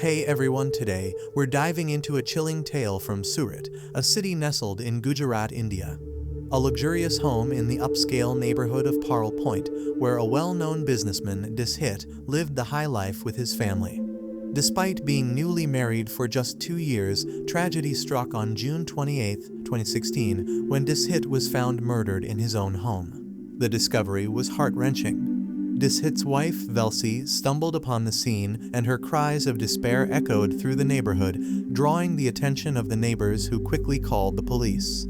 Hey everyone, today we're diving into a chilling tale from Surat, a city nestled in Gujarat, India. A luxurious home in the upscale neighborhood of Parle Point, where a well-known businessman, Dishit, lived the high life with his family. Despite being newly married for just 2 years, tragedy struck on June 28, 2016, when Dishit was found murdered in his own home. The discovery was heart-wrenching. Dishit's wife, Velsi, stumbled upon the scene, and her cries of despair echoed through the neighborhood, drawing the attention of the neighbors who quickly called the police.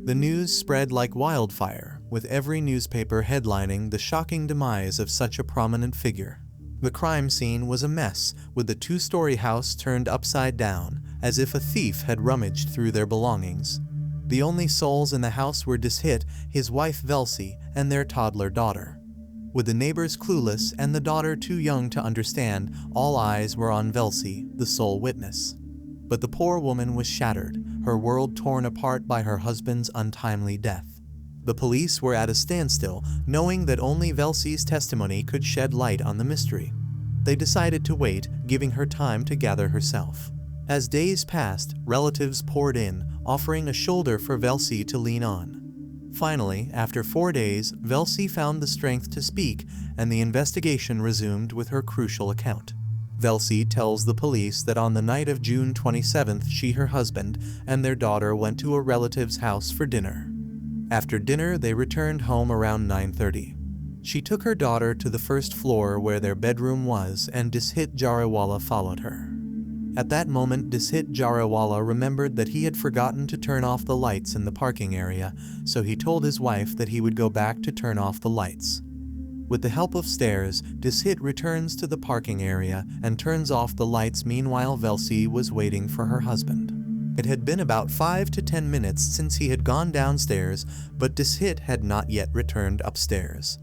The news spread like wildfire, with every newspaper headlining the shocking demise of such a prominent figure. The crime scene was a mess, with the 2-story house turned upside down, as if a thief had rummaged through their belongings. The only souls in the house were Dishit, his wife Velsi, and their toddler daughter. With the neighbors clueless and the daughter too young to understand, all eyes were on Velsi, the sole witness. But the poor woman was shattered, her world torn apart by her husband's untimely death. The police were at a standstill, knowing that only Velsi's testimony could shed light on the mystery. They decided to wait, giving her time to gather herself. As days passed, relatives poured in, offering a shoulder for Velsi to lean on. Finally, after 4 days, Velsi found the strength to speak, and the investigation resumed with her crucial account. Velsi tells the police that on the night of June 27th, her husband, and their daughter went to a relative's house for dinner. After dinner, they returned home around 9:30. She took her daughter to the first floor where their bedroom was, and Dishit Jariwala followed her. At that moment, Dishit Jariwala remembered that he had forgotten to turn off the lights in the parking area, so he told his wife that he would go back to turn off the lights. With the help of stairs, Dishit returns to the parking area and turns off the lights. Meanwhile, Velsi was waiting for her husband. It had been about 5 to 10 minutes since he had gone downstairs, but Dishit had not yet returned upstairs.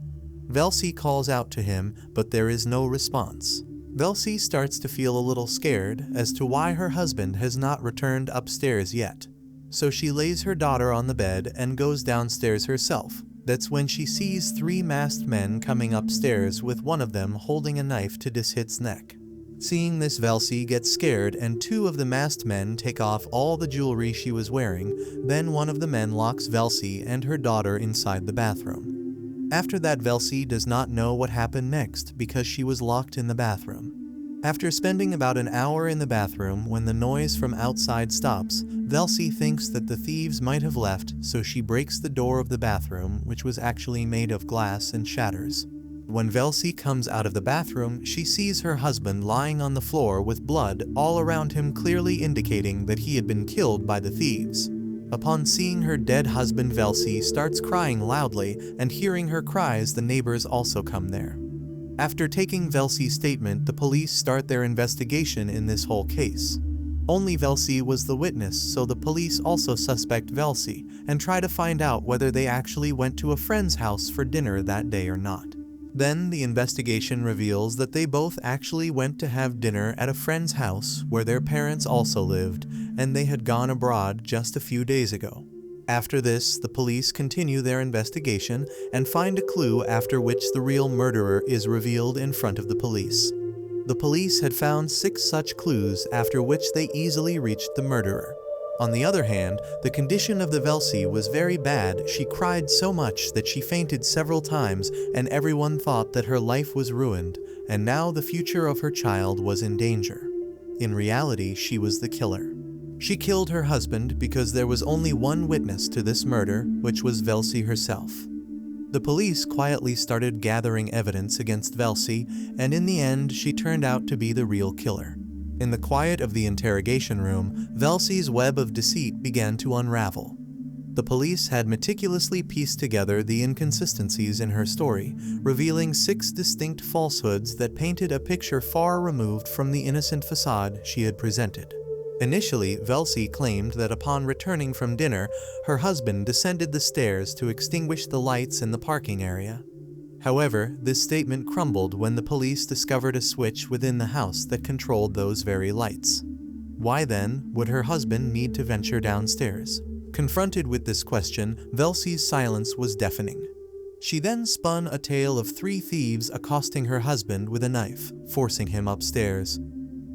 Velsi calls out to him, but there is no response. Velsi starts to feel a little scared as to why her husband has not returned upstairs yet. So she lays her daughter on the bed and goes downstairs herself. That's when she sees 3 masked men coming upstairs, with one of them holding a knife to Dishit's neck. Seeing this, Velsi gets scared, and 2 of the masked men take off all the jewelry she was wearing. Then one of the men locks Velsi and her daughter inside the bathroom. After that, Velsi does not know what happened next because she was locked in the bathroom. After spending about an hour in the bathroom, when the noise from outside stops, Velsi thinks that the thieves might have left, so she breaks the door of the bathroom, which was actually made of glass, and shatters. When Velsi comes out of the bathroom, she sees her husband lying on the floor with blood all around him, clearly indicating that he had been killed by the thieves. Upon seeing her dead husband, Velsi starts crying loudly, and hearing her cries, the neighbors also come there. After taking Velsi's statement, the police start their investigation in this whole case. Only Velsi was the witness, so the police also suspect Velsi and try to find out whether they actually went to a friend's house for dinner that day or not. Then the investigation reveals that they both actually went to have dinner at a friend's house where their parents also lived, and they had gone abroad just a few days ago. After this, the police continue their investigation and find a clue, after which the real murderer is revealed in front of the police. The police had found 6 such clues, after which they easily reached the murderer. On the other hand, the condition of the Velsi was very bad. She cried so much that she fainted several times, and everyone thought that her life was ruined, and now the future of her child was in danger. In reality, she was the killer. She killed her husband because there was only one witness to this murder, which was Velsi herself. The police quietly started gathering evidence against Velsi, and in the end, she turned out to be the real killer. In the quiet of the interrogation room, Velsi's web of deceit began to unravel. The police had meticulously pieced together the inconsistencies in her story, revealing 6 distinct falsehoods that painted a picture far removed from the innocent facade she had presented. Initially, Velsi claimed that upon returning from dinner, her husband descended the stairs to extinguish the lights in the parking area. However, this statement crumbled when the police discovered a switch within the house that controlled those very lights. Why then would her husband need to venture downstairs? Confronted with this question, Velsi's silence was deafening. She then spun a tale of 3 thieves accosting her husband with a knife, forcing him upstairs.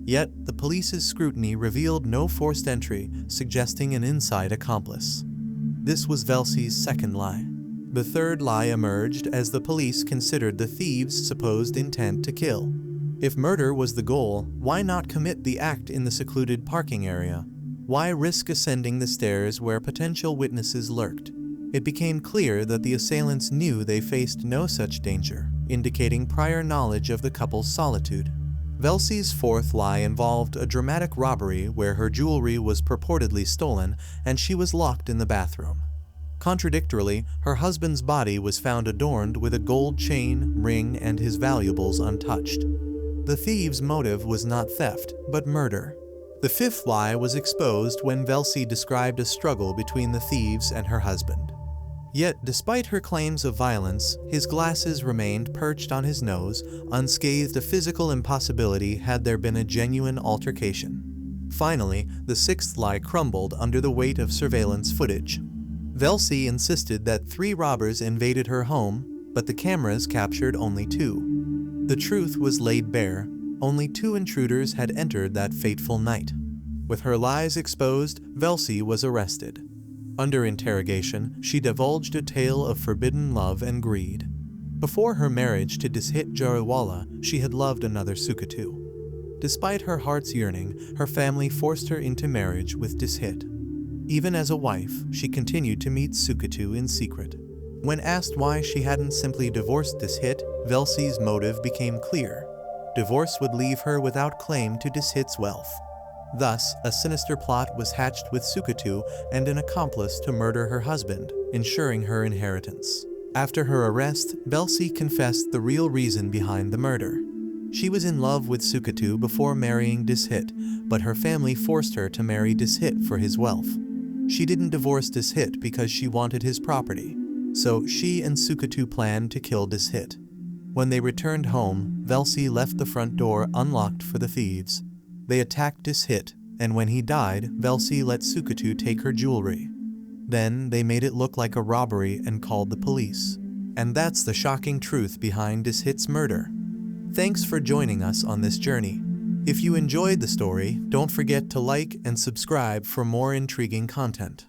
Yet, the police's scrutiny revealed no forced entry, suggesting an inside accomplice. This was Velsi's second lie. The third lie emerged as the police considered the thieves' supposed intent to kill. If murder was the goal, why not commit the act in the secluded parking area? Why risk ascending the stairs where potential witnesses lurked? It became clear that the assailants knew they faced no such danger, indicating prior knowledge of the couple's solitude. Velsi's fourth lie involved a dramatic robbery where her jewelry was purportedly stolen and she was locked in the bathroom. Contradictorily, her husband's body was found adorned with a gold chain, ring, and his valuables untouched. The thieves' motive was not theft, but murder. The fifth lie was exposed when Velsi described a struggle between the thieves and her husband. Yet, despite her claims of violence, his glasses remained perched on his nose, unscathed, a physical impossibility had there been a genuine altercation. Finally, the sixth lie crumbled under the weight of surveillance footage. Velsi insisted that 3 robbers invaded her home, but the cameras captured only 2. The truth was laid bare: only 2 intruders had entered that fateful night. With her lies exposed, Velsi was arrested. Under interrogation, she divulged a tale of forbidden love and greed. Before her marriage to Dishit Jariwala, she had loved another Sukatu. Despite her heart's yearning, her family forced her into marriage with Dishit. Even as a wife, she continued to meet Sukatu in secret. When asked why she hadn't simply divorced Dishit, Velsi's motive became clear. Divorce would leave her without claim to Dishit's wealth. Thus, a sinister plot was hatched with Sukatu and an accomplice to murder her husband, ensuring her inheritance. After her arrest, Velsi confessed the real reason behind the murder. She was in love with Sukatu before marrying Dishit, but her family forced her to marry Dishit for his wealth. She didn't divorce Dishit because she wanted his property, so she and Sukatu planned to kill Dishit. When they returned home, Velsi left the front door unlocked for the thieves. They attacked Dishit, and when he died, Velsi let Sukatu take her jewelry. Then they made it look like a robbery and called the police. And that's the shocking truth behind Dishit's murder. Thanks for joining us on this journey. If you enjoyed the story, don't forget to like and subscribe for more intriguing content.